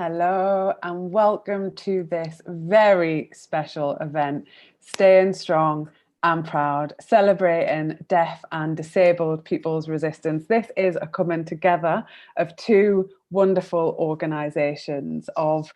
Hello and welcome to this very special event, Staying Strong and Proud, celebrating deaf and disabled people's resistance. This is a coming together of two wonderful organisations of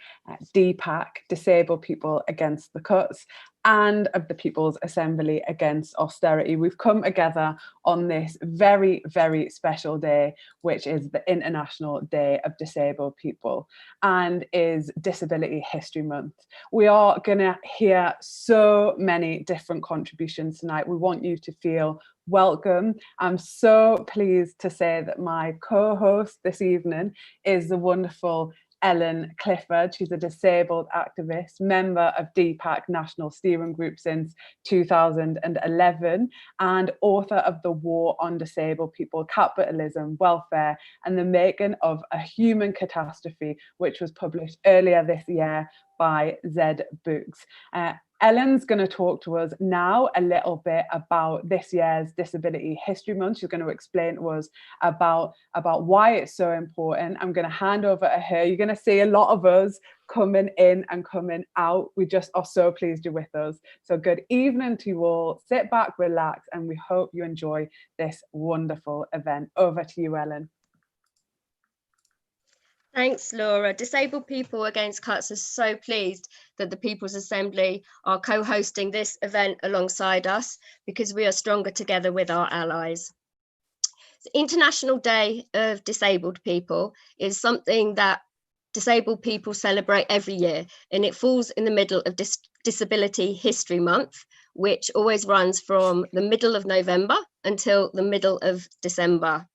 DPAC, Disabled People Against the Cuts, and of the People's Assembly Against Austerity. We've come together on this very, very special day, which is the International Day of Disabled People and is Disability History Month. We are going to hear so many different contributions tonight. We want you to feel welcome. I'm so pleased to say that my co-host this evening is the wonderful Ellen Clifford. She's a disabled activist, member of DPAC National Steering Group since 2011, and author of The War on Disabled People, Capitalism, Welfare, and the Making of a Human Catastrophe, which was published earlier this year by Zed Books. Ellen's going to talk to us now a little bit about this year's Disability History Month. She's going to explain to us about why it's so important. I'm going to hand over to her. You're going to see a lot of us coming in and coming out. We just are so pleased you're with us. So good evening to you all. Sit back, relax, and we hope you enjoy this wonderful event. Over to you, Ellen. Thanks, Laura. Disabled People Against Cuts are so pleased that the People's Assembly are co-hosting this event alongside us because we are stronger together with our allies. The International Day of Disabled People is something that disabled people celebrate every year, and it falls in the middle of Disability History Month, which always runs from the middle of November until the middle of December.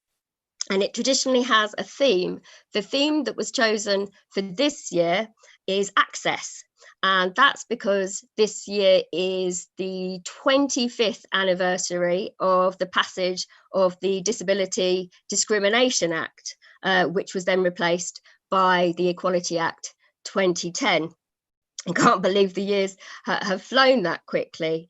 And it traditionally has a theme. The theme that was chosen for this year is access. And that's because this year is the 25th anniversary of the passage of the Disability Discrimination Act, which was then replaced by the Equality Act 2010. I can't believe the years have flown that quickly.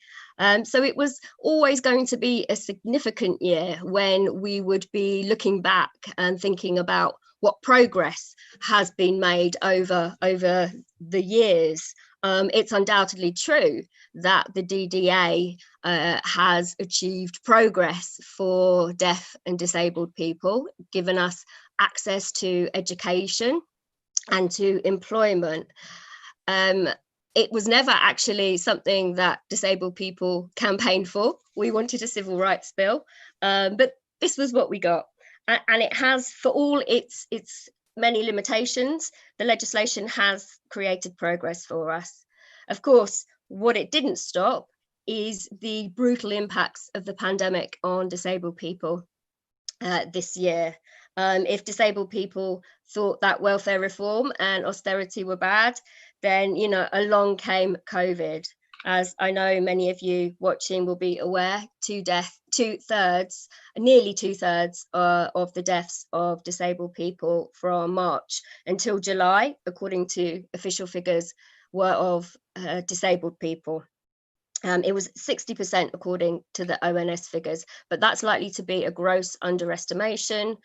So it was always going to be a significant year when we would be looking back and thinking about what progress has been made over the years. It's undoubtedly true that the DDA has achieved progress for deaf and disabled people, given us access to education and to employment. It was never actually something that disabled people campaigned for. We wanted a civil rights bill, but this was what we got. And it has, for all its many limitations, the legislation has created progress for us. Of course, what it didn't stop is the brutal impacts of the pandemic on disabled people this year. If disabled people thought that welfare reform and austerity were bad, then, along came COVID. As I know many of you watching will be aware, nearly two-thirds of the deaths of disabled people from March until July, according to official figures, were of disabled people. It was 60% according to the ONS figures, but that's likely to be a gross underestimation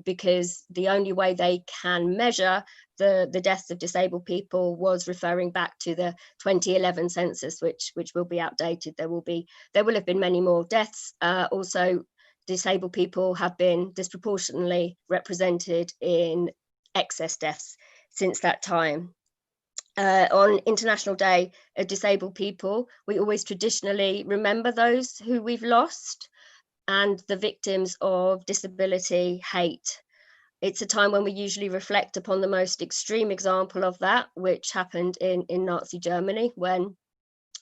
because the only way they can measure the deaths of disabled people was referring back to the 2011 census, which will be outdated. There will have been many more deaths. Also, disabled people have been disproportionately represented in excess deaths since that time. On International Day of Disabled People, we always traditionally remember those who we've lost and the victims of disability hate. It's a time when we usually reflect upon the most extreme example of that, which happened in Nazi Germany, when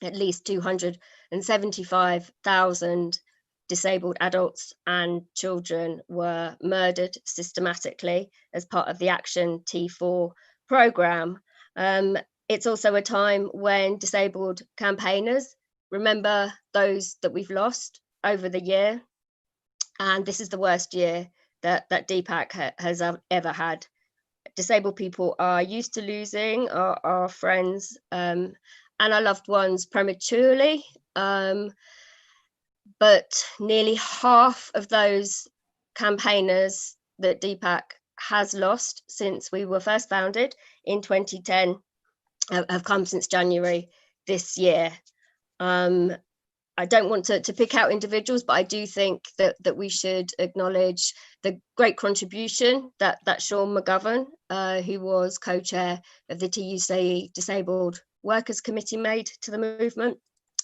at least 275,000 disabled adults and children were murdered systematically as part of the Action T4 programme. It's also a time when disabled campaigners remember those that we've lost over the year. And this is the worst year that DPAC has ever had. Disabled people are used to losing our friends and our loved ones prematurely. But nearly half of those campaigners that DPAC has lost since we were first founded in 2010 have come since January this year. I don't want to pick out individuals, but I do think that we should acknowledge the great contribution that Sean McGovern, who was co-chair of the TUC Disabled Workers Committee, made to the movement.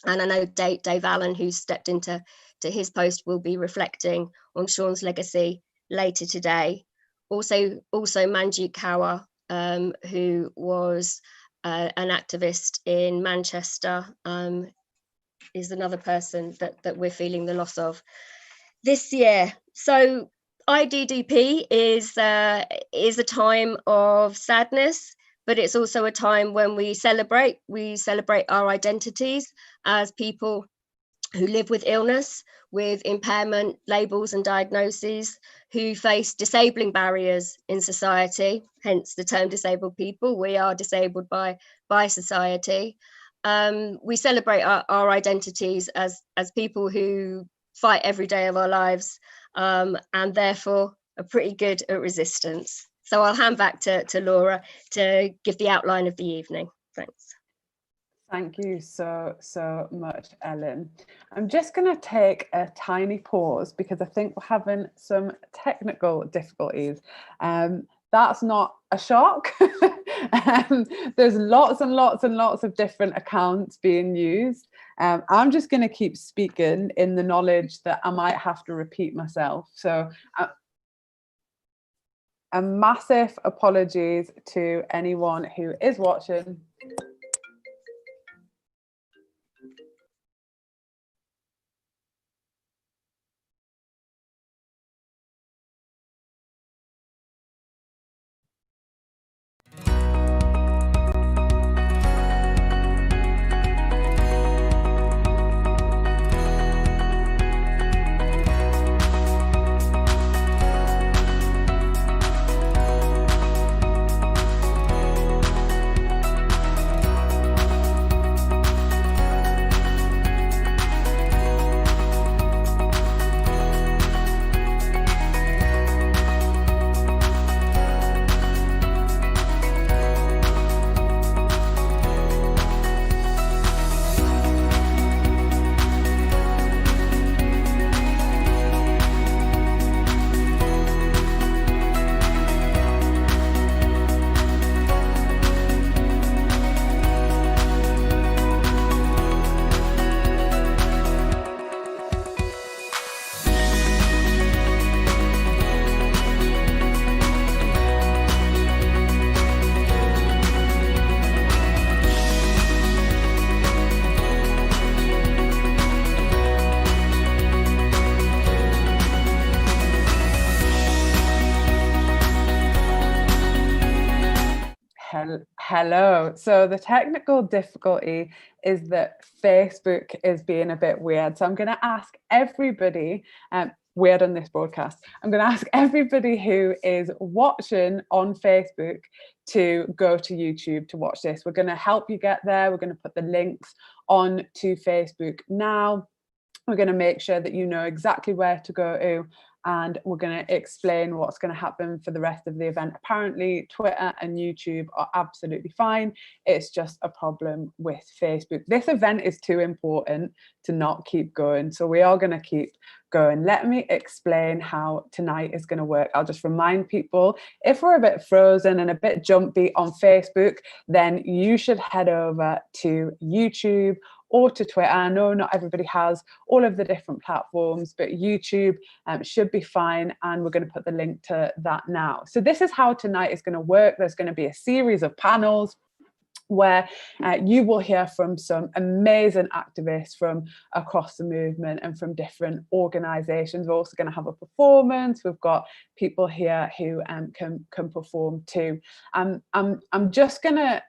And I know Dave Allen, who stepped into his post, will be reflecting on Sean's legacy later today. Also Manjeet Kaur, who was an activist in Manchester, is another person that we're feeling the loss of this year. So IDDP is a time of sadness, but it's also a time when we celebrate our identities as people who live with illness, with impairment labels and diagnoses, who face disabling barriers in society, hence the term disabled people. We are disabled by society. We celebrate our identities as people who fight every day of our lives, and therefore are pretty good at resistance. So I'll hand back to Laura to give the outline of the evening. Thanks. Thank you so much, Ellen. I'm just going to take a tiny pause because I think we're having some technical difficulties. That's not a shock. There's lots and lots and lots of different accounts being used. I'm just going to keep speaking in the knowledge that I might have to repeat myself. So a massive apologies to anyone who is watching. Hello. So the technical difficulty is that Facebook is being a bit weird. So I'm going to ask everybody, weird on this broadcast, I'm going to ask everybody who is watching on Facebook to go to YouTube to watch this. We're going to help you get there. We're going to put the links on to Facebook now. We're going to make sure that you know exactly where to go to, and we're going to explain what's going to happen for the rest of the event. Apparently, Twitter and YouTube are absolutely fine. It's just a problem with Facebook. This event is too important to not keep going, so we are going to keep going. Let me explain how tonight is going to work. I'll just remind people, if we're a bit frozen and a bit jumpy on Facebook, then you should head over to YouTube or to Twitter. I know not everybody has all of the different platforms, but YouTube should be fine, and we're going to put the link to that now. So this is how tonight is going to work. There's going to be a series of panels where you will hear from some amazing activists from across the movement and from different organisations. We're also going to have a performance. We've got people here who can perform too. I'm just going to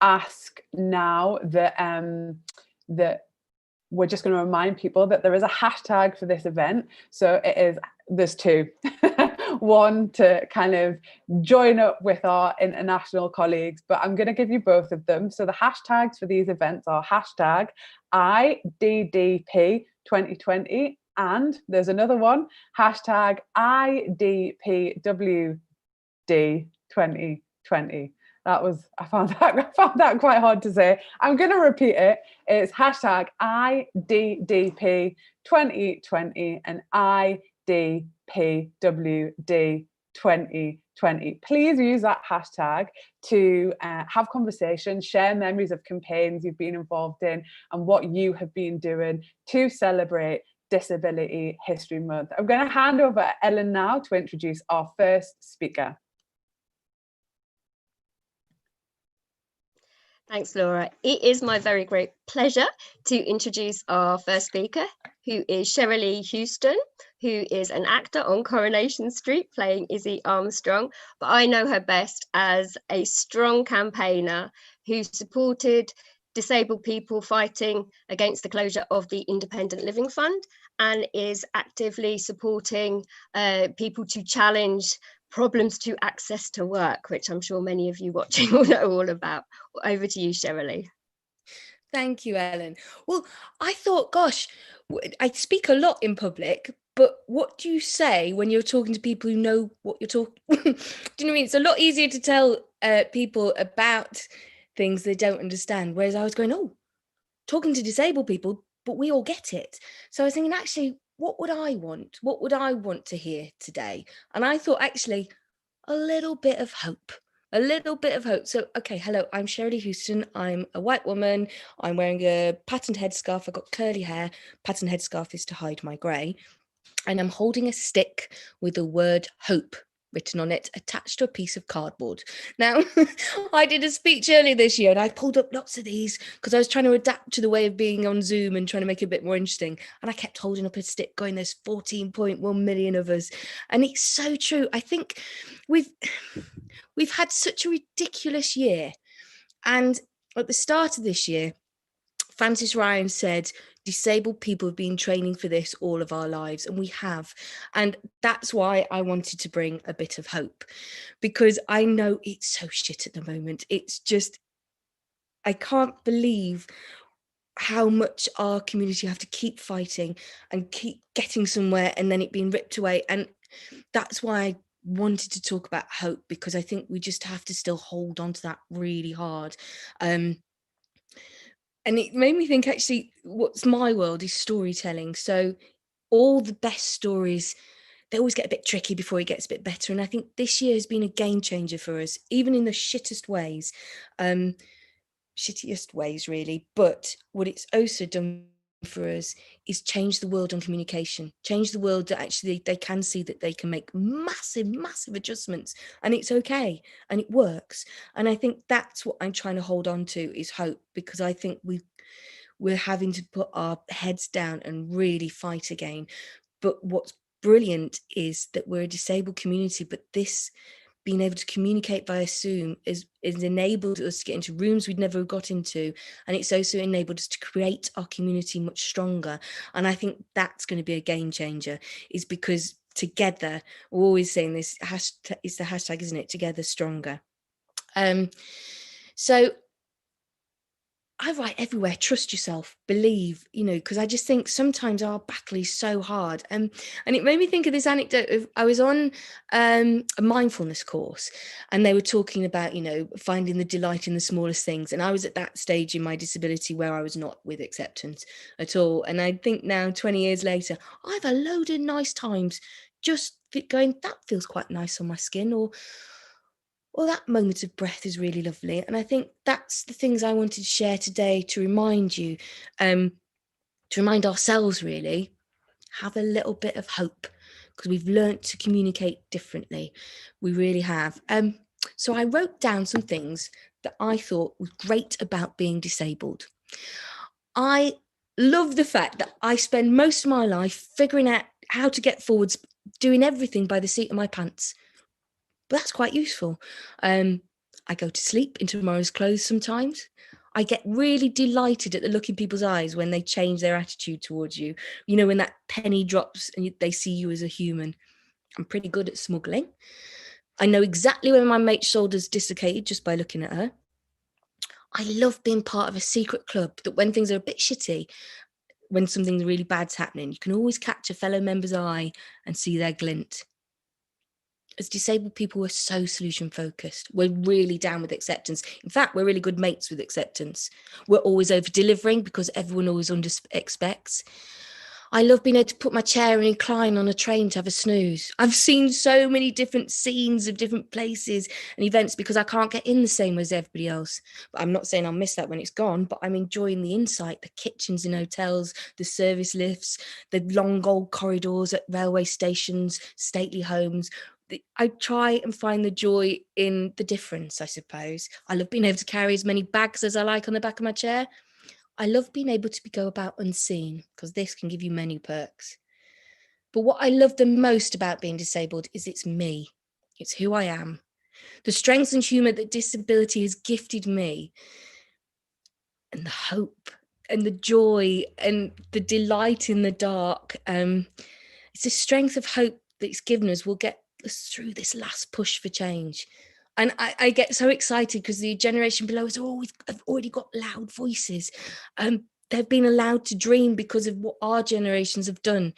ask now that we're just going to remind people that there is a hashtag for this event. So there's two. One to kind of join up with our international colleagues, but I'm going to give you both of them. So the hashtags for these events are hashtag IDDP 2020, and there's another one, hashtag IDPWD 2020. I found that quite hard to say. I'm going to repeat it. It's hashtag IDDP 2020 and IDPWD 2020. Please use that hashtag to have conversations, share memories of campaigns you've been involved in and what you have been doing to celebrate Disability History Month. I'm going to hand over to Ellen now to introduce our first speaker. Thanks, Laura. It is my very great pleasure to introduce our first speaker, who is Sherilee Houston, who is an actor on Coronation Street playing Izzy Armstrong, but I know her best as a strong campaigner who supported disabled people fighting against the closure of the Independent Living Fund and is actively supporting people to challenge problems to access to work, which I'm sure many of you watching will know all about. Over to you, Sherilee. Thank you, Ellen. Well, I thought, gosh, I speak a lot in public, but what do you say when you're talking to people who know what you're talking? Do you know what I mean? It's a lot easier to tell people about things they don't understand. Whereas I was going, oh, talking to disabled people, but we all get it. So I was thinking, actually, what would I want? What would I want to hear today? And I thought, actually, a little bit of hope. A little bit of hope. So, okay, hello, I'm Sherilee Houston. I'm a white woman. I'm wearing a patterned headscarf. I've got curly hair. Patterned headscarf is to hide my grey. And I'm holding a stick with the word hope written on it, attached to a piece of cardboard. Now, I did a speech earlier this year and I pulled up lots of these because I was trying to adapt to the way of being on Zoom and trying to make it a bit more interesting. And I kept holding up a stick going, there's 14.1 million of us. And it's so true. I think we've had such a ridiculous year. And at the start of this year, Francis Ryan said, disabled people have been training for this all of our lives, and we have. And that's why I wanted to bring a bit of hope, because I know it's so shit at the moment. It's just, I can't believe how much our community have to keep fighting and keep getting somewhere and then it being ripped away. And that's why I wanted to talk about hope, because I think we just have to still hold on to that really hard. And it made me think, actually, what's my world is storytelling. So all the best stories, they always get a bit tricky before it gets a bit better. And I think this year has been a game changer for us, even in the shittest ways, shittiest ways, really. But what it's also done for us is change the world on communication, change the world that actually they can see that they can make massive adjustments and it's okay and it works. And I think that's what I'm trying to hold on to, is hope, because I think we're having to put our heads down and really fight again. But what's brilliant is that we're a disabled community, but this being able to communicate via Zoom is enabled us to get into rooms we'd never got into. And it's also enabled us to create our community much stronger. And I think that's going to be a game changer, is because together, we're always saying this, it's the hashtag, isn't it? Together Stronger. So I write everywhere, trust yourself, believe, because I just think sometimes our battle is so hard. And it made me think of this anecdote of, I was on a mindfulness course and they were talking about, finding the delight in the smallest things. And I was at that stage in my disability where I was not with acceptance at all. And I think now, 20 years later, I've a load of nice times just going, that feels quite nice on my skin, or well, that moment of breath is really lovely. And I think that's the things I wanted to share today, to remind you, to remind ourselves, really, have a little bit of hope, because we've learnt to communicate differently. We really have. So I wrote down some things that I thought was great about being disabled. I love the fact that I spend most of my life figuring out how to get forwards, doing everything by the seat of my pants. But that's quite useful. I go to sleep in tomorrow's clothes sometimes. I get really delighted at the look in people's eyes when they change their attitude towards you. When that penny drops and they see you as a human. I'm pretty good at smuggling. I know exactly when my mate's shoulder's dislocated just by looking at her. I love being part of a secret club that when things are a bit shitty, when something really bad's happening, you can always catch a fellow member's eye and see their glint. as disabled people, we're so solution focused. We're really down with acceptance. In fact, we're really good mates with acceptance. We're always over delivering because everyone always expects. I love being able to put my chair and incline on a train to have a snooze. I've seen so many different scenes of different places and events because I can't get in the same way as everybody else. But I'm not saying I'll miss that when it's gone, but I'm enjoying the insight, the kitchens in hotels, the service lifts, the long gold corridors at railway stations, stately homes. I try and find the joy in the difference, I suppose. I love being able to carry as many bags as I like on the back of my chair. I love being able to go about unseen because this can give you many perks. But what I love the most about being disabled is it's me. It's who I am. The strengths and humour that disability has gifted me, and the hope and the joy and the delight in the dark. It's the strength of hope that it's given us will get us through this last push for change. And I get so excited because the generation below us have already got loud voices. They've been allowed to dream because of what our generations have done.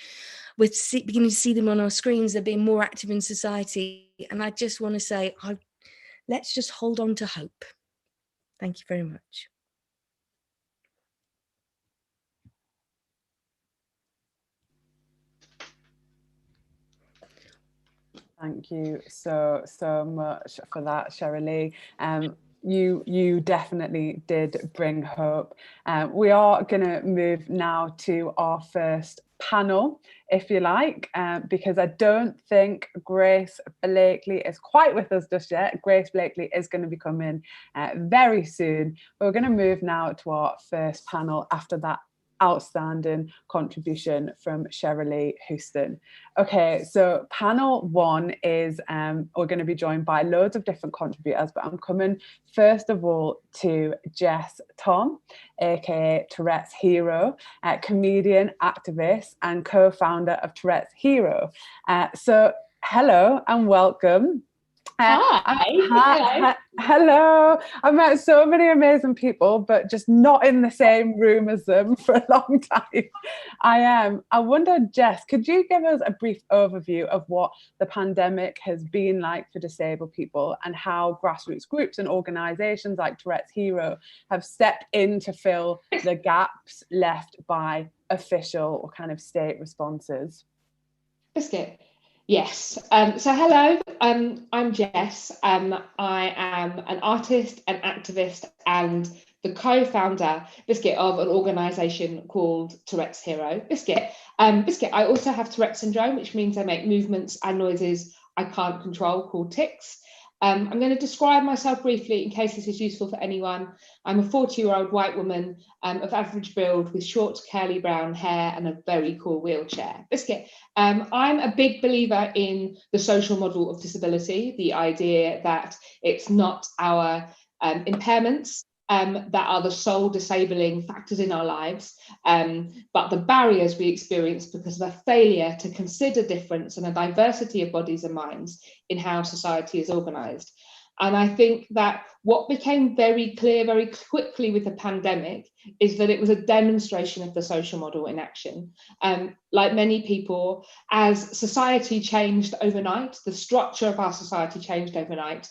We're beginning to see them on our screens. They're being more active in society. And I just want to say, let's just hold on to hope. Thank you very much. Thank you so much for that, Sheryl Lee. You definitely did bring hope. We are going to move now to our first panel, if you like, because I don't think Grace Blakely is quite with us just yet. Grace Blakely is going to be coming very soon. We're going to move now to our first panel after that outstanding contribution from Sheryl Lee Houston. Okay, so panel one is, we're going to be joined by loads of different contributors, but I'm coming first of all to Jess Thom, aka Tourette's Hero, comedian, activist, and co-founder of Tourette's Hero. So hello and welcome. Hello. I've met so many amazing people, but just not in the same room as them for a long time. I wonder, Jess, could you give us a brief overview of what the pandemic has been like for disabled people and how grassroots groups and organisations like Tourette's Hero have stepped in to fill the gaps left by official or kind of state responses? Biscuit. Yes. So hello, I'm Jess. I am an artist, an activist, and the co-founder, Biscuit, of an organisation called Tourette's Hero. Biscuit. I also have Tourette syndrome, which means I make movements and noises I can't control, called tics. I'm going to describe myself briefly in case this is useful for anyone. I'm a 40-year-old white woman of average build with short curly brown hair and a very cool wheelchair. Biscuit. I'm a big believer in the social model of disability, the idea that it's not our impairments that are the sole disabling factors in our lives, but the barriers we experience because of a failure to consider difference and a diversity of bodies and minds in how society is organised. And I think that what became very clear very quickly with the pandemic is that it was a demonstration of the social model in action. Like many people, as society changed overnight, the structure of our society changed overnight,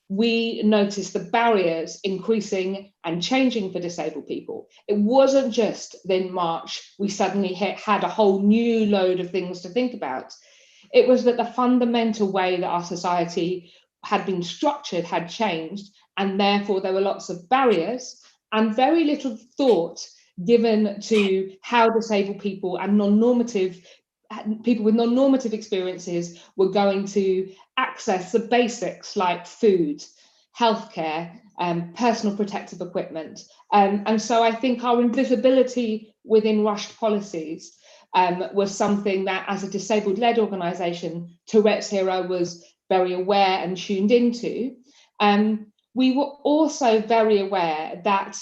we noticed the barriers increasing and changing for disabled people. It wasn't just in March we suddenly had a whole new load of things to think about. It was that the fundamental way that our society had been structured had changed, and therefore there were lots of barriers and very little thought given to how disabled people and people with non-normative experiences were going to access the basics like food, healthcare, personal protective equipment. And so I think our invisibility within rushed policies was something that, as a disabled-led organisation, Tourette's Hero was very aware and tuned into. We were also very aware that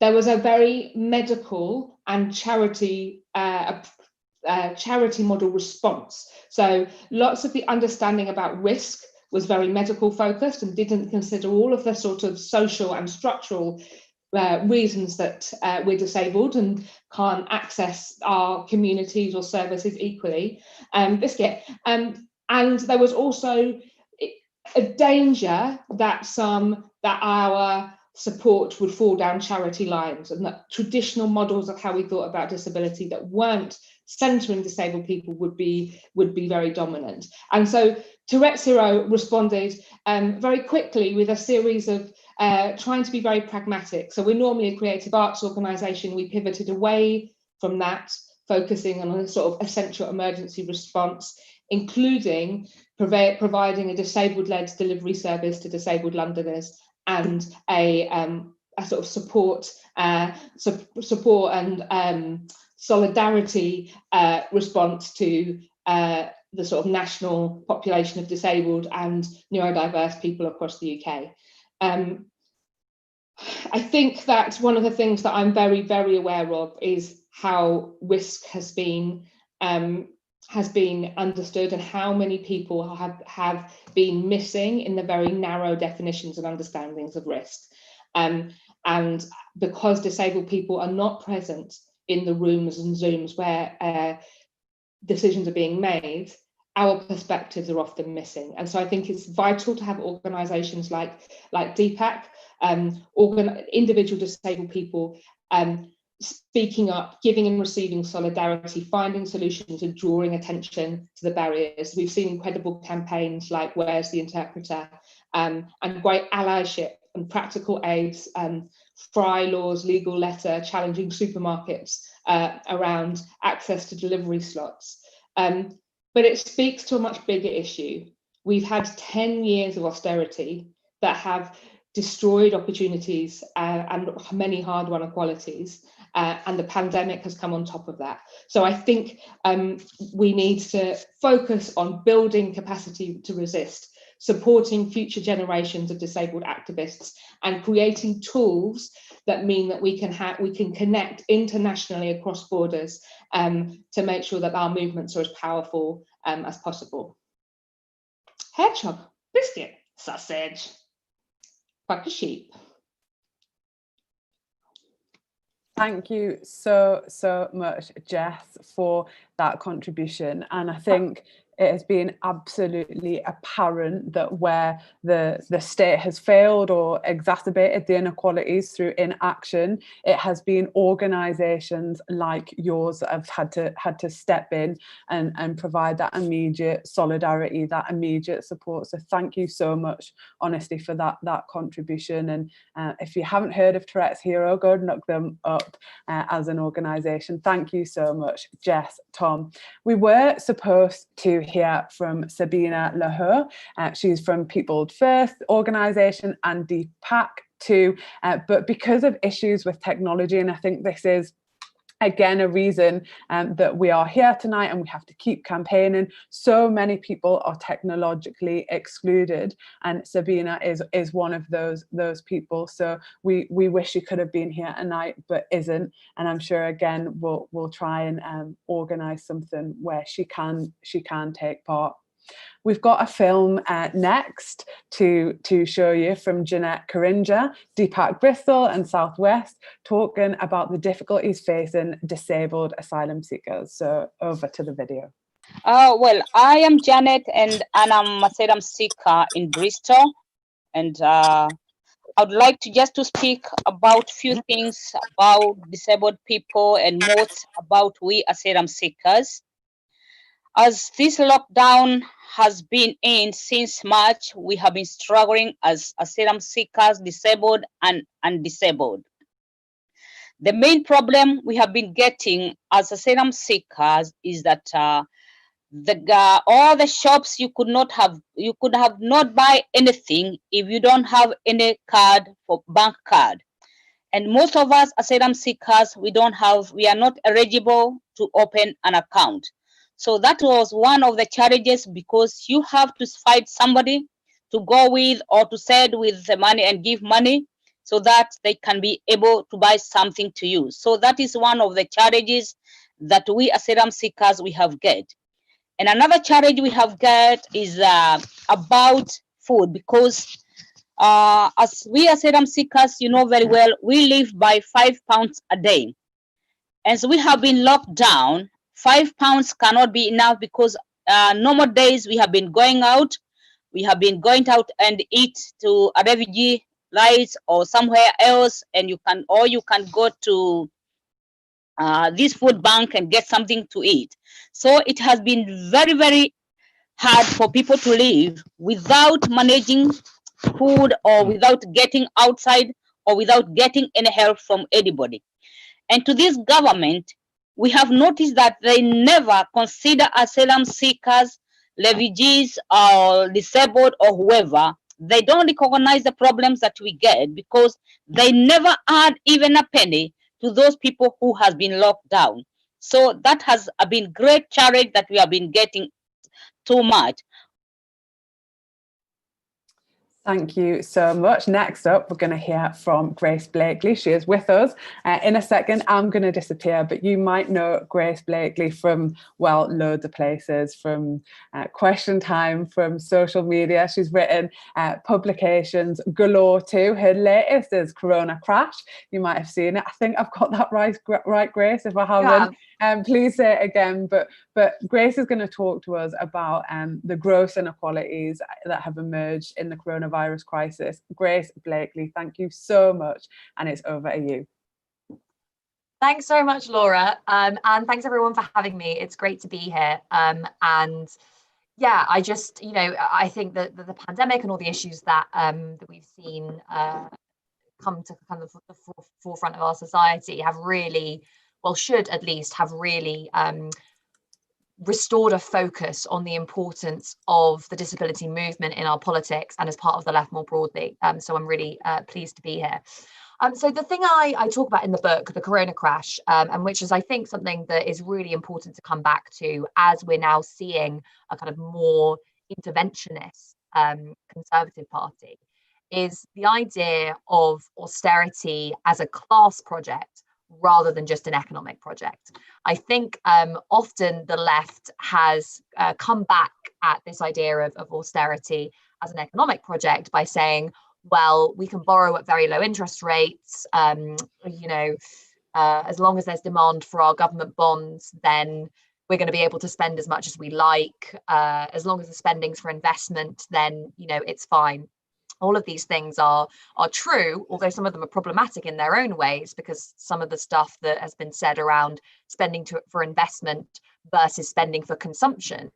there was a very medical and charity model response. So lots of the understanding about risk was very medical focused and didn't consider all of the sort of social and structural reasons that we're disabled and can't access our communities or services equally. Biscuit. And there was also a danger that our support would fall down charity lines, and that traditional models of how we thought about disability that weren't centering disabled people would be very dominant. And so Tourette Zero responded very quickly with a series of trying to be very pragmatic. So we're normally a creative arts organisation. We pivoted away from that, focusing on a sort of essential emergency response, including providing a disabled-led delivery service to disabled Londoners, and a sort of support and solidarity response to the sort of national population of disabled and neurodiverse people across the UK. I think that one of the things that I'm very, very aware of is how risk has been understood, and how many people have been missing in the very narrow definitions and understandings of risk. And because disabled people are not present in the rooms and Zooms where decisions are being made, our perspectives are often missing. And so I think it's vital to have organisations like DPAC, individual disabled people, speaking up, giving and receiving solidarity, finding solutions and drawing attention to the barriers. We've seen incredible campaigns like Where's the Interpreter, and great allyship and practical aids, FRI Law's legal letter challenging supermarkets around access to delivery slots. But it speaks to a much bigger issue. We've had 10 years of austerity that have destroyed opportunities and many hard-won equalities, and the pandemic has come on top of that. So I think we need to focus on building capacity to resist, supporting future generations of disabled activists, and creating tools that mean that we can connect internationally across borders to make sure that our movements are as powerful as possible. Hedgehog, biscuit, sausage, fuck a sheep. Thank you so much, Jess, for that contribution. And I think it has been absolutely apparent that where the state has failed or exacerbated the inequalities through inaction, it has been organisations like yours that have had to step in and provide that immediate solidarity, that immediate support. So thank you so much, honestly, for that contribution. And if you haven't heard of Tourette's Hero, go and look them up as an organisation. Thank you so much, Jess, Tom. We were supposed to hear from Sabina Lahoux. She's from People First organisation and DPAC too, but because of issues with technology, and I think this is again a reason that we are here tonight and we have to keep campaigning, so many people are technologically excluded, and Sabina is one of those people. So we wish she could have been here tonight but isn't, and I'm sure again we'll try and organise something where she can take part. We've got a film next to show you from Jeanette Karinja, DPAC Bristol and South West, talking about the difficulties facing disabled asylum seekers. So over to the video. Well, I am Janet, and I'm asylum seeker in Bristol, and I would like to speak about few things about disabled people and more about we asylum seekers. As this lockdown has been in since March, we have been struggling as asylum seekers, disabled and undisabled. The main problem we have been getting as asylum seekers is that all the shops you could have not buy anything if you don't have any card for bank card. And most of us asylum seekers, we are not eligible to open an account. So that was one of the challenges, because you have to find somebody to go with or to send with the money and give money so that they can be able to buy something to use. So that is one of the challenges that we asylum seekers we have got. And another challenge we have got is about food, because as we asylum seekers, you know very well, we live by £5 a day. And so we have been locked down. £5 cannot be enough, because normal days, we have been going out. We have been going out and eat to a refugee rice or somewhere else, and you can go to this food bank and get something to eat. So it has been very, very hard for people to live without managing food, or without getting outside, or without getting any help from anybody. And to this government, we have noticed that they never consider asylum seekers, refugees, or disabled, or whoever. They don't recognize the problems that we get, because they never add even a penny to those people who has been locked down. So that has been great challenge that we have been getting too much. Thank you so much. Next up, we're going to hear from Grace Blakely. She is with us. In a second, I'm going to disappear, but you might know Grace Blakely from, well, loads of places, from Question Time, from social media. She's written publications galore too. Her latest is Corona Crash. You might have seen it. I think I've got that right, Grace. If I haven't, please say it again. But Grace is going to talk to us about the gross inequalities that have emerged in the coronavirus crisis. Grace Blakely, thank you so much, and it's over to you. Thanks so much, Laura, and thanks everyone for having me. It's great to be here. And yeah, I just, I think that the pandemic and all the issues that that we've seen come to kind of the forefront of our society have really, well, should at least have really restored a focus on the importance of the disability movement in our politics and as part of the left more broadly. So I'm really pleased to be here. So the thing I talk about in the book, The Corona Crash, and which is, I think, something that is really important to come back to as we're now seeing a kind of more interventionist Conservative Party, is the idea of austerity as a class project rather than just an economic project. I think often the left has come back at this idea of austerity as an economic project by saying, well, we can borrow at very low interest rates, as long as there's demand for our government bonds, then we're going to be able to spend as much as we like. As long as the spending's for investment, then, it's fine. All of these things are true, although some of them are problematic in their own ways, because some of the stuff that has been said around spending for investment versus spending for consumption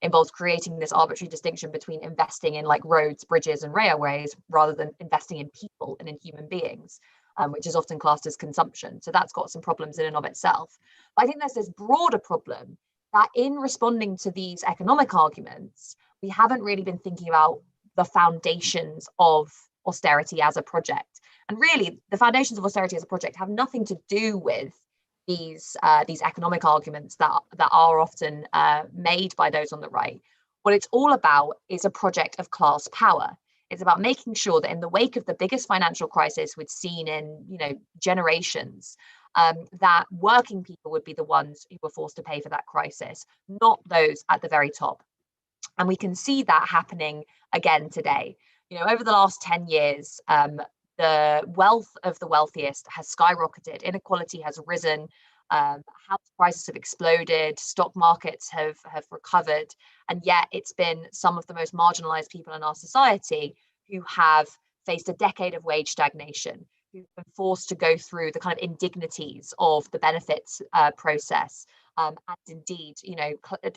involves creating this arbitrary distinction between investing in like roads, bridges, and railways rather than investing in people and in human beings, which is often classed as consumption. So that's got some problems in and of itself. But I think there's this broader problem that in responding to these economic arguments, we haven't really been thinking about the foundations of austerity as a project. And really, the foundations of austerity as a project have nothing to do with these economic arguments that are often made by those on the right. What it's all about is a project of class power. It's about making sure that in the wake of the biggest financial crisis we'd seen in generations, that working people would be the ones who were forced to pay for that crisis, not those at the very top. And we can see that happening again today. Over the last 10 years, the wealth of the wealthiest has skyrocketed. Inequality has risen. House prices have exploded. Stock markets have recovered. And yet it's been some of the most marginalized people in our society who have faced a decade of wage stagnation, who've been forced to go through the kind of indignities of the benefits process. And indeed,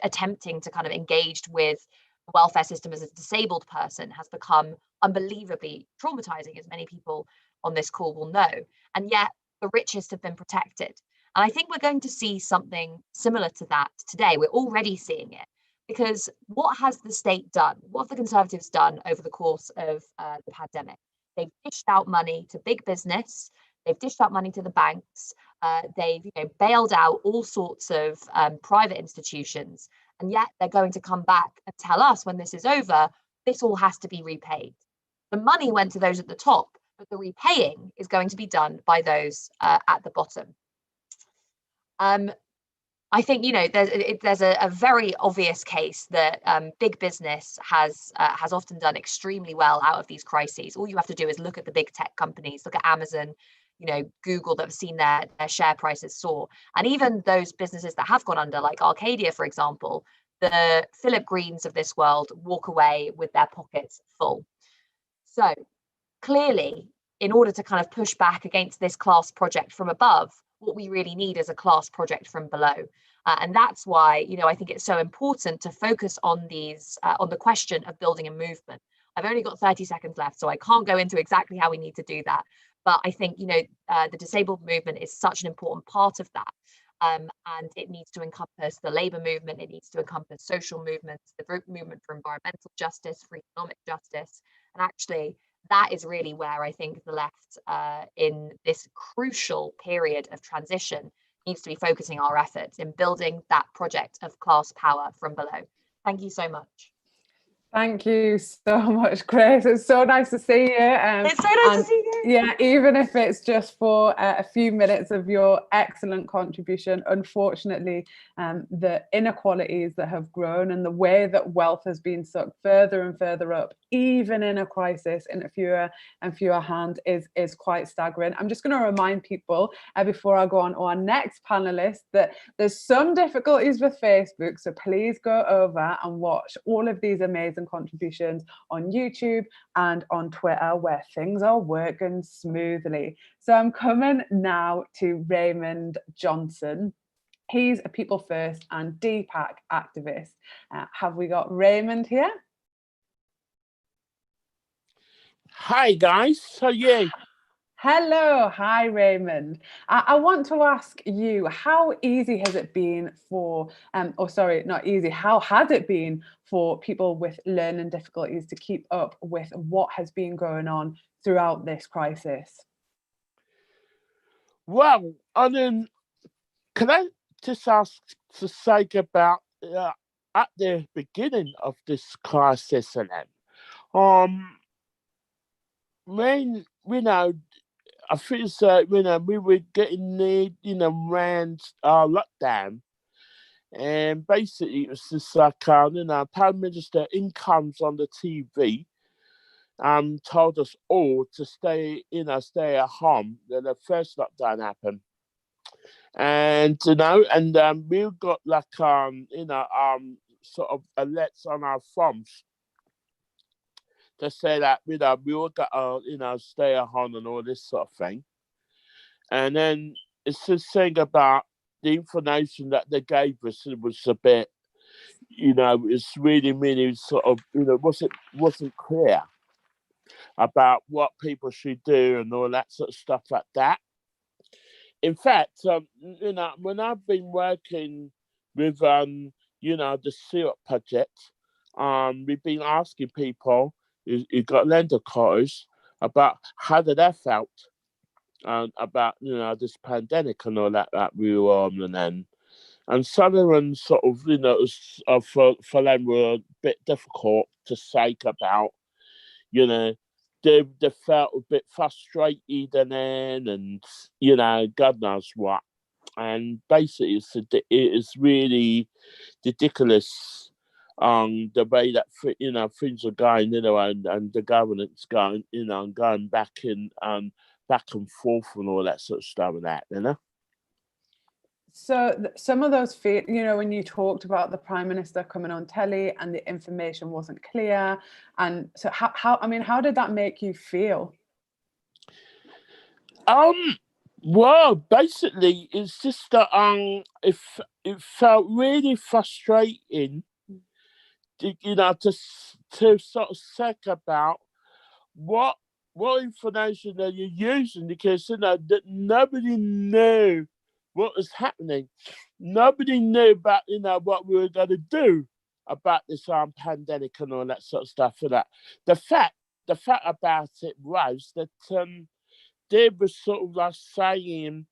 attempting to kind of engage with the welfare system as a disabled person has become unbelievably traumatizing, as many people on this call will know. And yet the richest have been protected. And I think we're going to see something similar to that today. We're already seeing it, because what has the state done? What have the Conservatives done over the course of the pandemic? They've dished out money to big business. They've dished out money to the banks. They've bailed out all sorts of private institutions, and yet they're going to come back and tell us when this is over, this all has to be repaid. The money went to those at the top, but the repaying is going to be done by those at the bottom. I think there's a very obvious case that big business has often done extremely well out of these crises. All you have to do is look at the big tech companies, look at Amazon, Google, that have seen their share prices soar. And even those businesses that have gone under, like Arcadia, for example, the Philip Greens of this world walk away with their pockets full. So clearly, in order to kind of push back against this class project from above, what we really need is a class project from below. And that's why, I think it's so important to focus on on the question of building a movement. I've only got 30 seconds left, so I can't go into exactly how we need to do that. But I think, the disabled movement is such an important part of that. And it needs to encompass the labour movement, it needs to encompass social movements, the group movement for environmental justice, for economic justice. And actually, that is really where I think the left, in this crucial period of transition, needs to be focusing our efforts in building that project of class power from below. Thank you so much. Thank you so much, Grace. It's so nice to see you. It's so nice to see you. Yeah, even if it's just for a few minutes of your excellent contribution. Unfortunately, the inequalities that have grown and the way that wealth has been sucked further and further up, even in a crisis, in fewer and fewer hands, is quite staggering. I'm just going to remind people before I go on to our next panelist that there's some difficulties with Facebook, so please go over and watch all of these amazing contributions on YouTube and on Twitter, where things are working smoothly. So I'm coming now to Raymond Johnson. He's a People First and DPAC activist. Have we got Raymond here? Hi guys, how are you? Hello, hi Raymond. I want to ask you, how easy has it been for, not easy, how has it been for people with learning difficulties to keep up with what has been going on throughout this crisis? Well, can I just ask to say about at the beginning of this crisis and then, when I feel that we were getting around lockdown, and basically it was just like Prime Minister comes on the TV told us all to stay at home when the first lockdown happened. And we got like sort of alerts on our phones to say that we all got stay at home and all this sort of thing. And then it's just saying about the information that they gave us, it was a bit, it's really sort of, wasn't clear about what people should do and all that sort of stuff like that. In fact, when I've been working with, the SERP project, we've been asking people who got lender cards about how they felt about, this pandemic and all that we were on and then. And some of them sort of, for them were a bit difficult to say about, they felt a bit frustrated and God knows what. And basically, it's really ridiculous the way that things are going, and the government's going, going back and forth and all that sort of stuff and that, So some of those, when you talked about the Prime Minister coming on telly and the information wasn't clear, and so how did that make you feel? Well, basically, it's just that it felt really frustrating, to sort of think about what information that you're using, because that nobody knew what was happening. Nobody knew about what we were going to do about this pandemic and all that sort of stuff. For that, the fact about it was that they were sort of like saying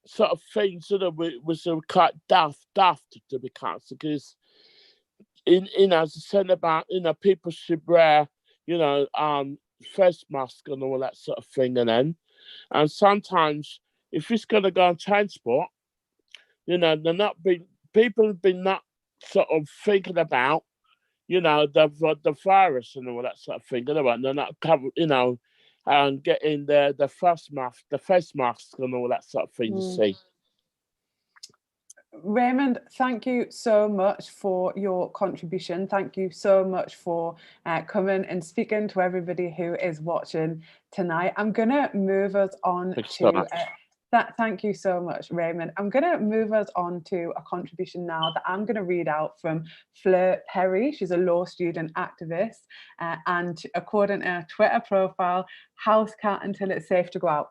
sort of things that was quite daft to be cast, because as I said about people should wear face mask and all that sort of thing, and sometimes if it's going to go on transport, people have been not sort of thinking about the virus and all that sort of thing. They're not covered, and getting the face mask and all that sort of thing. You see. Raymond, thank you so much for your contribution. Thank you so much for coming and speaking to everybody who is watching tonight. I'm going to move us on Thanks so to much. thank you so much, Raymond. I'm going to move us on to a contribution now that I'm going to read out from Fleur Perry. She's a law student activist, and according to her Twitter profile, house cat until it's safe to go out.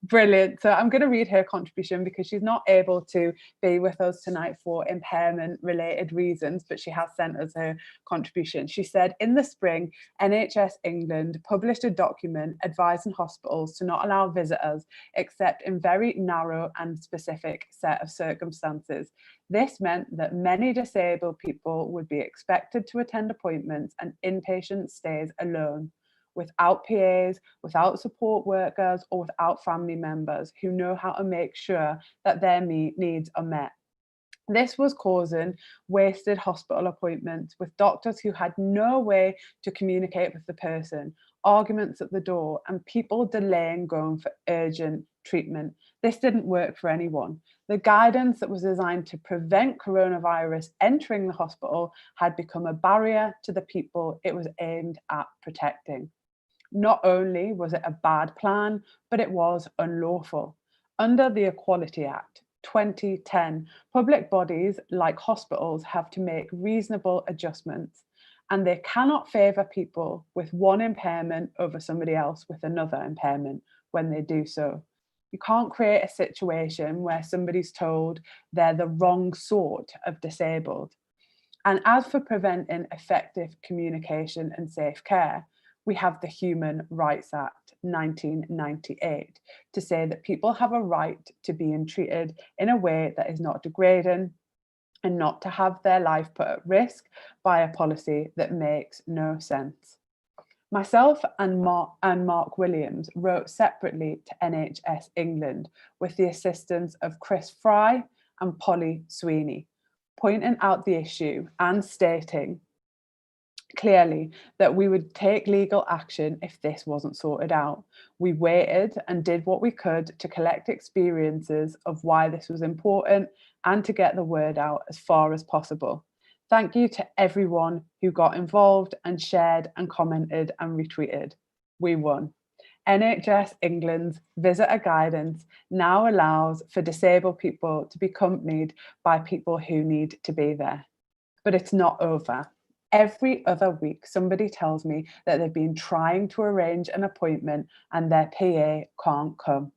Brilliant. So I'm going to read her contribution because she's not able to be with us tonight for impairment related reasons, but she has sent us her contribution. She said, in the spring, NHS England published a document advising hospitals to not allow visitors except in very narrow and specific set of circumstances. This meant that many disabled people would be expected to attend appointments and inpatient stays alone, without PAs, without support workers, or without family members who know how to make sure that their needs are met. This was causing wasted hospital appointments with doctors who had no way to communicate with the person, arguments at the door, and people delaying going for urgent treatment. This didn't work for anyone. The guidance that was designed to prevent coronavirus entering the hospital had become a barrier to the people it was aimed at protecting. Not only was it a bad plan, but it was unlawful. Under the Equality Act 2010, public bodies like hospitals have to make reasonable adjustments, and they cannot favour people with one impairment over somebody else with another impairment when they do so. You can't create a situation where somebody's told they're the wrong sort of disabled. And as for preventing effective communication and safe care, we have the Human Rights Act 1998 to say that people have a right to being treated in a way that is not degrading and not to have their life put at risk by a policy that makes no sense. Myself and Mark Williams wrote separately to NHS England with the assistance of Chris Fry and Polly Sweeney, pointing out the issue and stating clearly that we would take legal action if this wasn't sorted out. We waited and did what we could to collect experiences of why this was important and to get the word out as far as possible. Thank you to everyone who got involved and shared and commented and retweeted. We won. NHS England's visitor guidance now allows for disabled people to be accompanied by people who need to be there. But it's not over. Every other week, somebody tells me that they've been trying to arrange an appointment and their PA can't come.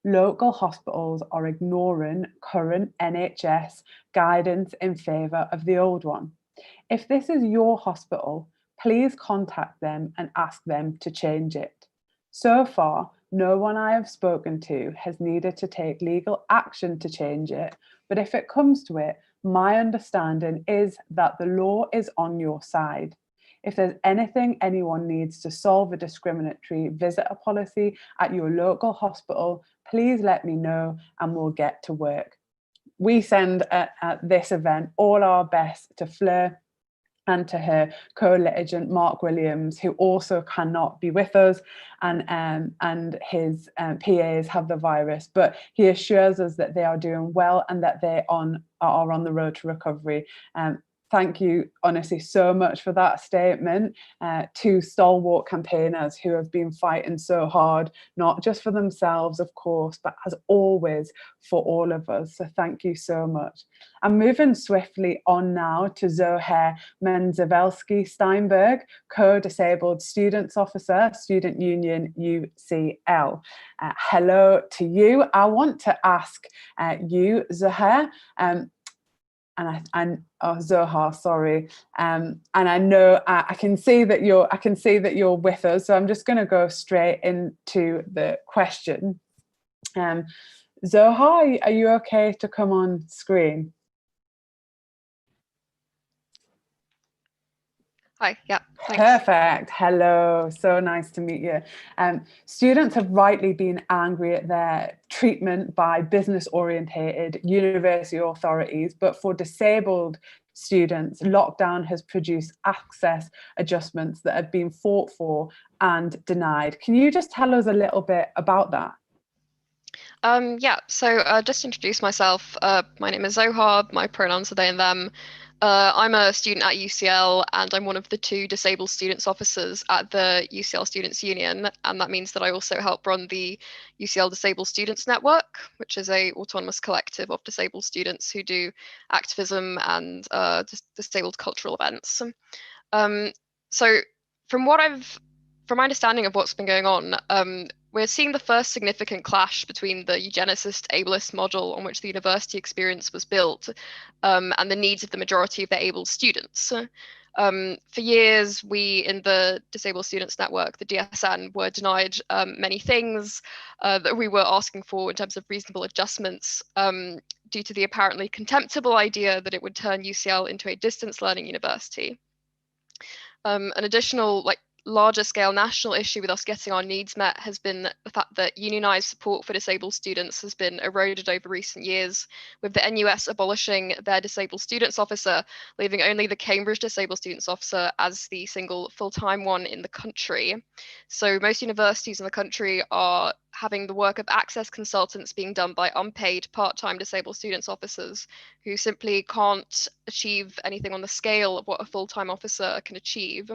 Local hospitals are ignoring current NHS guidance in favour of the old one. If this is your hospital, please contact them and ask them to change it. So far, no one I have spoken to has needed to take legal action to change it, but if it comes to it, my understanding is that the law is on your side. If there's anything anyone needs to solve a discriminatory visitor policy at your local hospital, please let me know and we'll get to work. We send at this event all our best to Fleur and to her co-litigant Mark Williams, who also cannot be with us, and his PAs have the virus, but he assures us that they are doing well and that they are on the road to recovery. Thank you, honestly, so much for that statement to stalwart campaigners who have been fighting so hard, not just for themselves, of course, but as always for all of us. So thank you so much. I'm moving swiftly on now to Zohair Menzavelski-Steinberg, Co-Disabled Students Officer, Student Union UCL. Hello to you. I want to ask you, Zohair, Zohar, sorry, and I know I can see that you're with us, so I'm just going to go straight into the question. Zohar, are you okay to come on screen? Hi, yeah, thanks. Perfect. Hello, so nice to meet you. Students have rightly been angry at their treatment by business-orientated university authorities, but for disabled students, lockdown has produced access adjustments that have been fought for and denied. Can you just tell us a little bit about that? Yeah, so just to introduce myself, my name is Zohar, my pronouns are they and them. I'm a student at UCL and I'm one of the 2 disabled students officers at the UCL Students' Union, and that means that I also help run the UCL Disabled Students Network, which is a autonomous collective of disabled students who do activism and disabled cultural events. Um, so from what from my understanding of what's been going on, we're seeing the first significant clash between the eugenicist ableist model on which the university experience was built and the needs of the majority of the able students. For years, we in the Disabled Students Network, the DSN, were denied many things that we were asking for in terms of reasonable adjustments due to the apparently contemptible idea that it would turn UCL into a distance learning university. An additional, larger scale national issue with us getting our needs met has been the fact that unionized support for disabled students has been eroded over recent years, with the NUS abolishing their disabled students officer, leaving only the Cambridge disabled students officer as the single full-time one in the country. So most universities in the country are having the work of access consultants being done by unpaid part-time disabled students officers who simply can't achieve anything on the scale of what a full-time officer can achieve.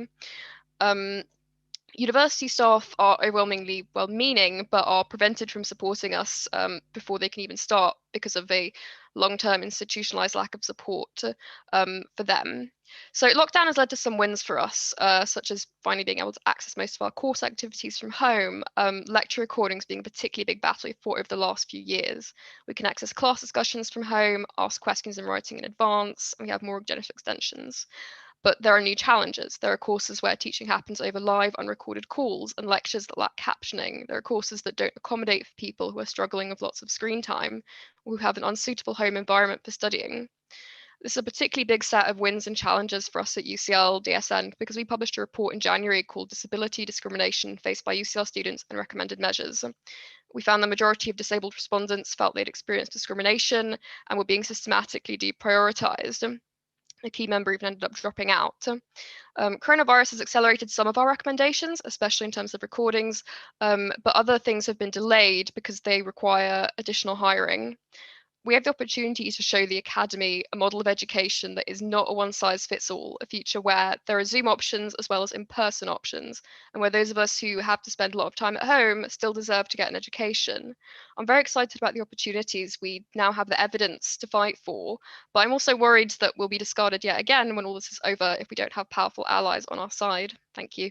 University staff are overwhelmingly well-meaning, but are prevented from supporting us before they can even start because of a long-term institutionalized lack of support for them. So lockdown has led to some wins for us, such as finally being able to access most of our course activities from home, lecture recordings being a particularly big battle we've fought over the last few years. We can access class discussions from home, ask questions in writing in advance, and we have more genital extensions. But there are new challenges. There are courses where teaching happens over live, unrecorded calls and lectures that lack captioning. There are courses that don't accommodate for people who are struggling with lots of screen time, or who have an unsuitable home environment for studying. This is a particularly big set of wins and challenges for us at UCL DSN because we published a report in January called Disability Discrimination Faced by UCL Students and Recommended Measures. We found the majority of disabled respondents felt they'd experienced discrimination and were being systematically deprioritized. A key member even ended up dropping out. Coronavirus has accelerated some of our recommendations, especially in terms of recordings, but other things have been delayed because they require additional hiring. We have the opportunity to show the Academy a model of education that is not a one-size-fits-all, a future where there are Zoom options as well as in-person options, and where those of us who have to spend a lot of time at home still deserve to get an education. I'm very excited about the opportunities we now have the evidence to fight for, but I'm also worried that we'll be discarded yet again when all this is over if we don't have powerful allies on our side. Thank you.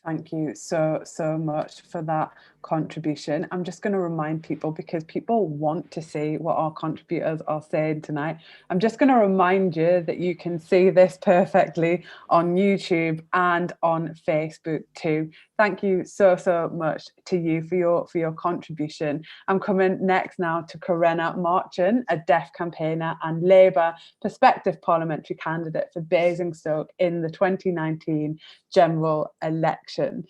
Thank you so much for that contribution. I'm just going to remind people, because people want to see what our contributors are saying tonight. I'm just going to remind you that you can see this perfectly on YouTube and on Facebook too. Thank you so much to you for your contribution. I'm coming next now to Corinna Marchant, a deaf campaigner and Labour prospective parliamentary candidate for Basingstoke in the 2019 general election.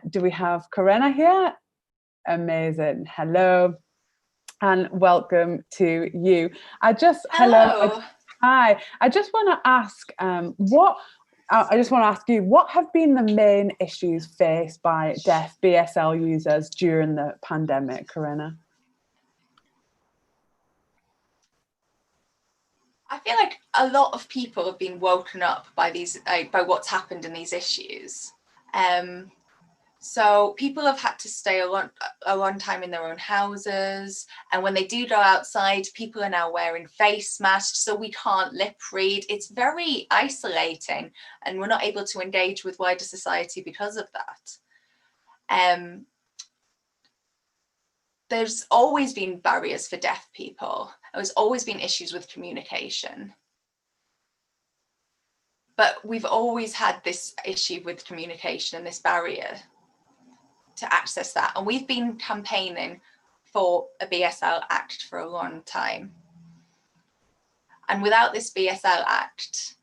Do we have Corinna here? Amazing. Hello and welcome to you. Hello. Hi. I just want to ask what have been the main issues faced by deaf BSL users during the pandemic, Corinna? I feel like a lot of people have been woken up by by what's happened in these issues. So people have had to stay a long time in their own houses, and when they do go outside, people are now wearing face masks, so we can't lip read. It's very isolating, and we're not able to engage with wider society because of that. There's always been barriers for deaf people. There's always been issues with communication. But we've always had this issue with communication and this barrier to access that. And we've been campaigning for a BSL Act for a long time. And without this BSL Act,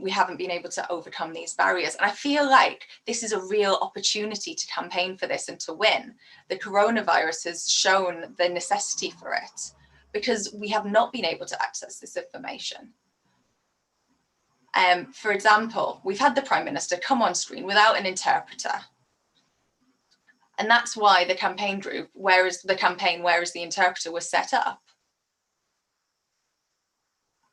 we haven't been able to overcome these barriers. And I feel like this is a real opportunity to campaign for this and to win. The coronavirus has shown the necessity for it because we have not been able to access this information. For example, we've had the Prime Minister come on screen without an interpreter. And that's why the campaign group, where is the interpreter, was set up.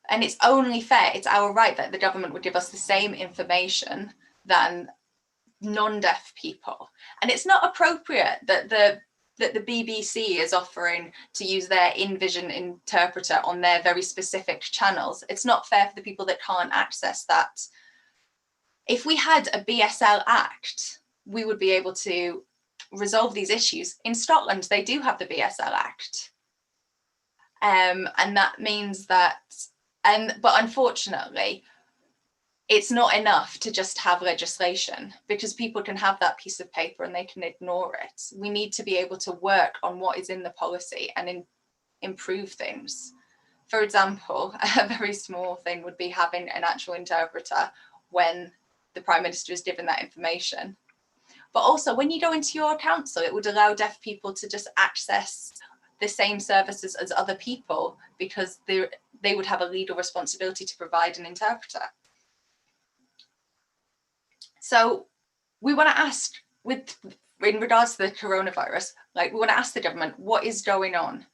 And it's only fair, it's our right that the government would give us the same information than non-deaf people. And it's not appropriate that the BBC is offering to use their InVision interpreter on their very specific channels. It's not fair for the people that can't access that. If we had a BSL Act, we would be able to resolve these issues. In Scotland, they do have the BSL Act. And that means that, but unfortunately, it's not enough to just have legislation, because people can have that piece of paper and they can ignore it. We need to be able to work on what is in the policy and improve things. For example, a very small thing would be having an actual interpreter when the Prime Minister is given that information. But also, when you go into your council, it would allow deaf people to just access the same services as other people, because they would have a legal responsibility to provide an interpreter. So we want to ask, in regards to the coronavirus, we want to ask the government, what is going on?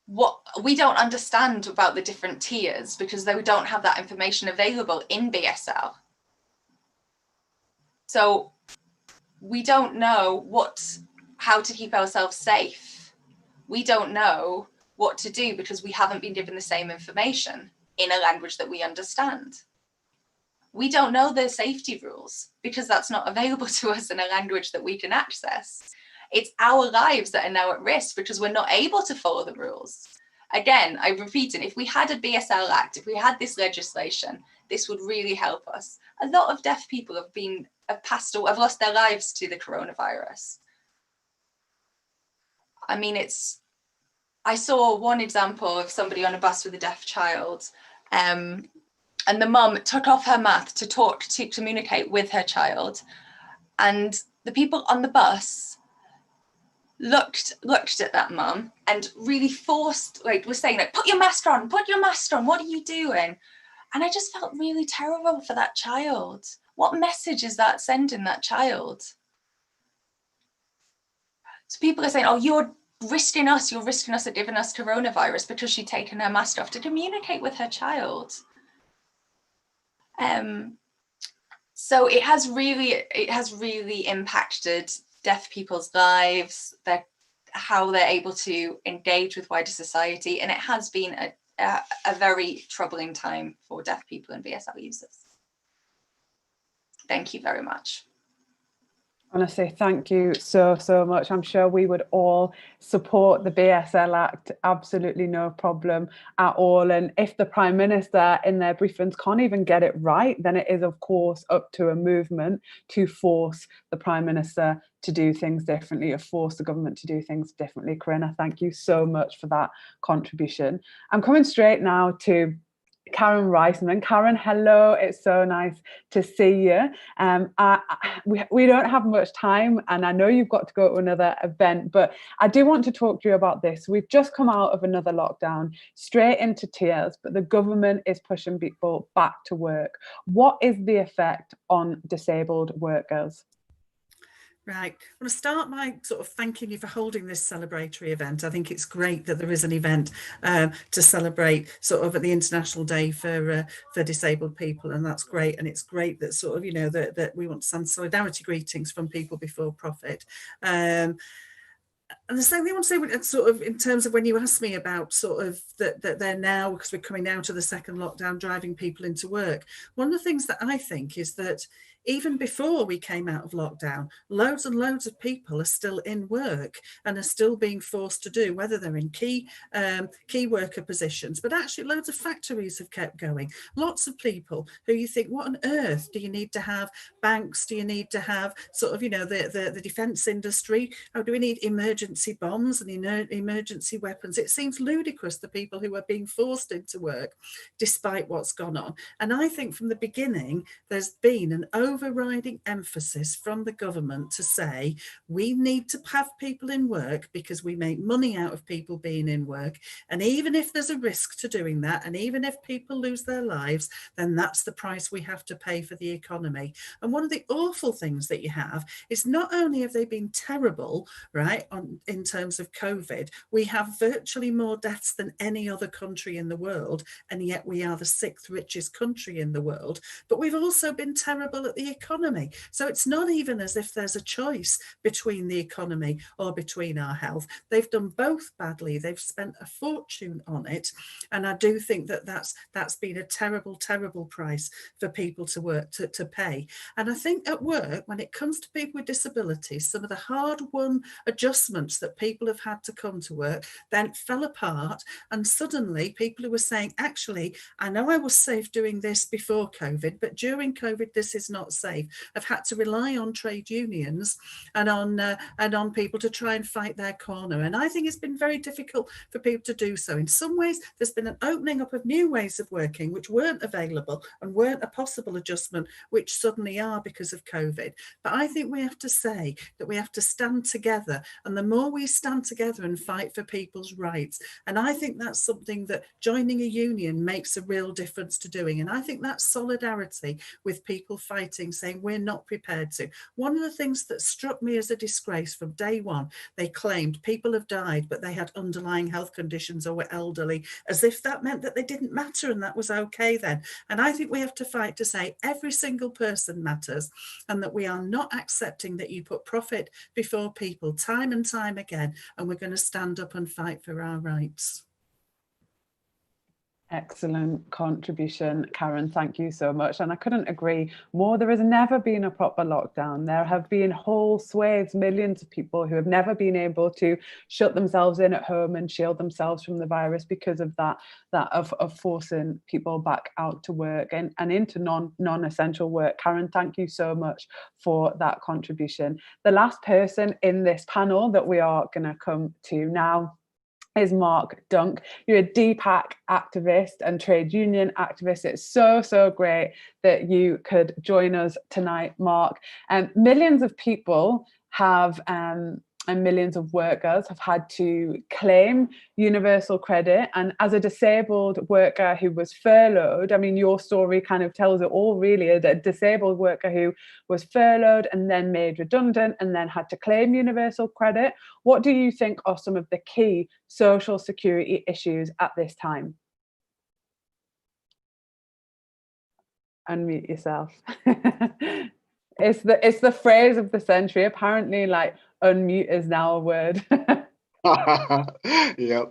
What we don't understand about the different tiers, because they don't have that information available in BSL. So we don't know how to keep ourselves safe. We don't know what to do because we haven't been given the same information in a language that we understand. We don't know the safety rules because that's not available to us in a language that we can access. It's our lives that are now at risk because we're not able to follow the rules. Again, I repeat it, if we had a BSL Act, if we had this legislation, this would really help us. A lot of deaf people have lost their lives to the coronavirus. I mean, I saw one example of somebody on a bus with a deaf child, and the mum took off her mask to communicate with her child. And the people on the bus looked at that mum and really forced, was saying, put your mask on, what are you doing? And I just felt really terrible for that child. What message is that sending that child? So people are saying, oh, you're risking us at giving us coronavirus because she'd taken her mask off to communicate with her child. So it has really impacted deaf people's lives, how they're able to engage with wider society, and it has been a very troubling time for deaf people and BSL users. Thank you very much. Honestly, thank you so much. I'm sure we would all support the BSL Act, absolutely no problem at all. And if the Prime Minister in their briefings can't even get it right, then it is, of course, up to a movement to force the Prime Minister to do things differently, or force the government to do things differently. Corinna, thank you so much for that contribution. I'm coming straight now to Karen Reisman. Karen, hello, it's so nice to see you. We don't have much time, and I know you've got to go to another event, but I do want to talk to you about this. We've just come out of another lockdown, straight into tears, but the government is pushing people back to work. What is the effect on disabled workers? Right. I want to start by sort of thanking you for holding this celebratory event. I think it's great that there is an event to celebrate sort of at the International Day for disabled people, and that's great. And it's great that sort of, that we want to send solidarity greetings from People Before Profit. And the same thing I want to say, sort of in terms of when you asked me about sort of that they're now, because we're coming out of the second lockdown, driving people into work. One of the things that I think is that even before we came out of lockdown, loads and loads of people are still in work and are still being forced to do, whether they're in key worker positions, but actually loads of factories have kept going. Lots of people who you think, what on earth do you need to have banks? Do you need to have sort of, the defence industry? How do we need emergency bombs and emergency weapons? It seems ludicrous, the people who are being forced into work despite what's gone on. And I think from the beginning, there's been an overriding emphasis from the government to say we need to have people in work because we make money out of people being in work. And even if there's a risk to doing that, and even if people lose their lives, then that's the price we have to pay for the economy. And one of the awful things that you have is not only have they been terrible, right, in terms of COVID, we have virtually more deaths than any other country in the world, and yet we are the 6th richest country in the world, but we've also been terrible at the economy. So it's not even as if there's a choice between the economy or between our health. They've done both badly. They've spent a fortune on it, and I do think that that's been a terrible, terrible price for people to work to pay. And I think at work, when it comes to people with disabilities, some of the hard-won adjustments that people have had to come to work then fell apart, and suddenly people who were saying, actually, I know I was safe doing this before COVID, but during COVID this is not safe, have had to rely on trade unions and on people to try and fight their corner. And I think it's been very difficult for people to do so. In some ways there's been an opening up of new ways of working which weren't available and weren't a possible adjustment, which suddenly are because of COVID. But I think we have to say that we have to stand together, and the more we stand together and fight for people's rights, and I think that's something that joining a union makes a real difference to doing. And I think that's solidarity with people fighting, saying we're not prepared to. One of the things that struck me as a disgrace from day one, they claimed people have died, but they had underlying health conditions or were elderly, as if that meant that they didn't matter and that was okay then. And I think we have to fight to say every single person matters, and that we are not accepting that you put profit before people time and time again, and we're going to stand up and fight for our rights. Excellent contribution, Karen. Thank you so much. And I couldn't agree more. There has never been a proper lockdown. There have been whole swathes, millions of people who have never been able to shut themselves in at home and shield themselves from the virus because of that of forcing people back out to work and into non-essential work. Karen, thank you so much for that contribution. The last person in this panel that we are going to come to now is Mark Dunk. You're a DPAC activist and trade union activist. It's so great that you could join us tonight, Mark. Millions of people have and millions of workers have had to claim universal credit. And as a disabled worker who was furloughed, I mean, your story kind of tells it all, really. A disabled worker who was furloughed and then made redundant and then had to claim universal credit. What do you think are some of the key social security issues at this time? Unmute yourself. It's the phrase of the century. Apparently, like, unmute is now a word. Yeah.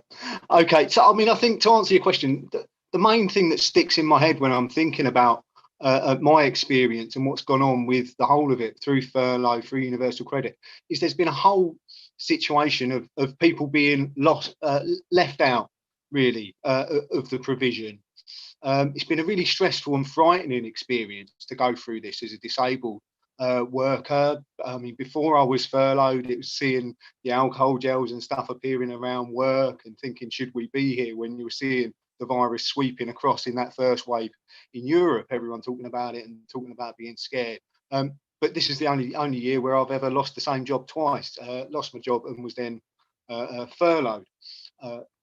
Okay. So, I mean, I think to answer your question, the main thing that sticks in my head when I'm thinking about my experience and what's gone on with the whole of it through furlough, through universal credit, is there's been a whole situation of people being left out, really, of the provision. It's been a really stressful and frightening experience to go through this as a disabled worker. I mean, before I was furloughed, it was seeing the alcohol gels and stuff appearing around work and thinking, should we be here? When you were seeing the virus sweeping across in that first wave in Europe, everyone talking about it and talking about being scared. But this is the only year where I've ever lost the same job twice. Lost my job and was then furloughed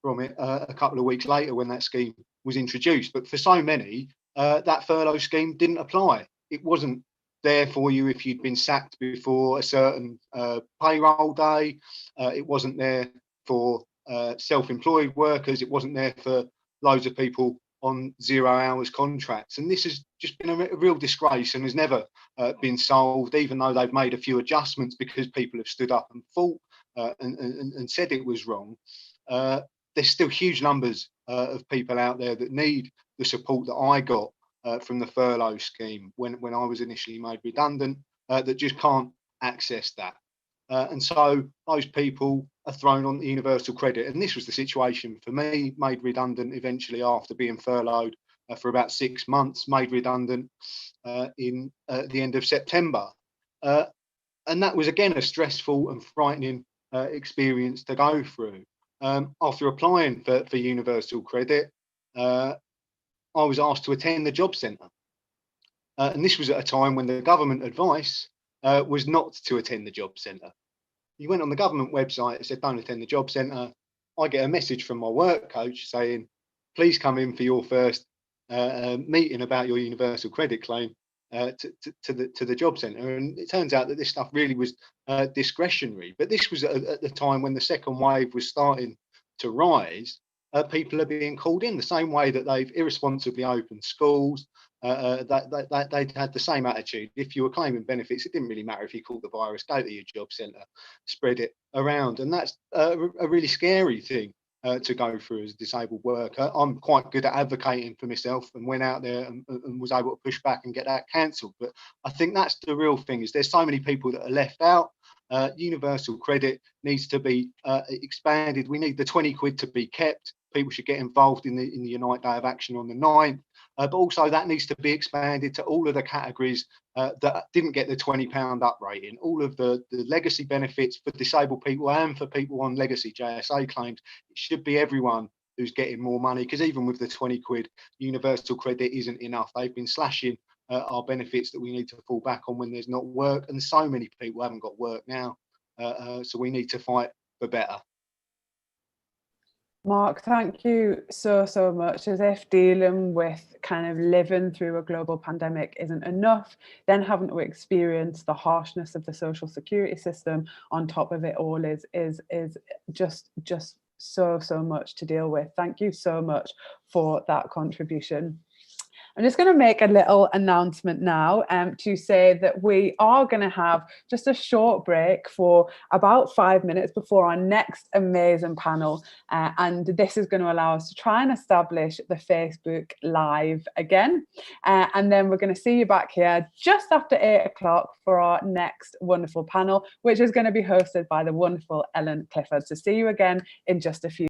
from it a couple of weeks later when that scheme was introduced. But for so many, that furlough scheme didn't apply. It wasn't there for you if you'd been sacked before a certain payroll day. It wasn't there for self-employed workers. It wasn't there for loads of people on 0 hours contracts. And this has just been a real disgrace and has never been solved, even though they've made a few adjustments because people have stood up and fought and said it was wrong. There's still huge numbers of people out there that need the support that I got from the furlough scheme when I was initially made redundant, that just can't access that. And so those people are thrown on the universal credit. And this was the situation for me, made redundant eventually after being furloughed for about 6 months, made redundant in the end of September. And that was, again, a stressful and frightening experience to go through. After applying for universal credit, I was asked to attend the job centre. And this was at a time when the government advice was not to attend the job centre. You went on the government website and said, don't attend the job centre. I get a message from my work coach saying, please come in for your first meeting about your universal credit claim to the job centre. And it turns out that this stuff really was discretionary. But this was at the time when the second wave was starting to rise. People are being called in the same way that they've irresponsibly opened schools. They'd had the same attitude. If you were claiming benefits, it didn't really matter if you caught the virus. Go to your job centre, spread it around, and that's a really scary thing to go through as a disabled worker. I'm quite good at advocating for myself, and went out there and was able to push back and get that cancelled. But I think that's the real thing: is there's so many people that are left out. Universal credit needs to be expanded. We need the 20 quid to be kept. People should get involved in the Unite Day of Action on the 9th. But also that needs to be expanded to all of the categories that didn't get the £20 up rating. All of the legacy benefits for disabled people and for people on legacy JSA claims. It should be everyone who's getting more money, because even with the 20 quid, universal credit isn't enough. They've been slashing our benefits that we need to fall back on when there's not work, and so many people haven't got work now. So we need to fight for better. Mark, thank you so much. As if dealing with kind of living through a global pandemic isn't enough, then having to experience the harshness of the social security system on top of it all is just so much to deal with. Thank you so much for that contribution. I'm just going to make a little announcement now to say that we are going to have just a short break for about 5 minutes before our next amazing panel. And this is going to allow us to try and establish the Facebook Live again. And then we're going to see you back here just after 8 o'clock for our next wonderful panel, which is going to be hosted by the wonderful Ellen Clifford. So see you again in just a few.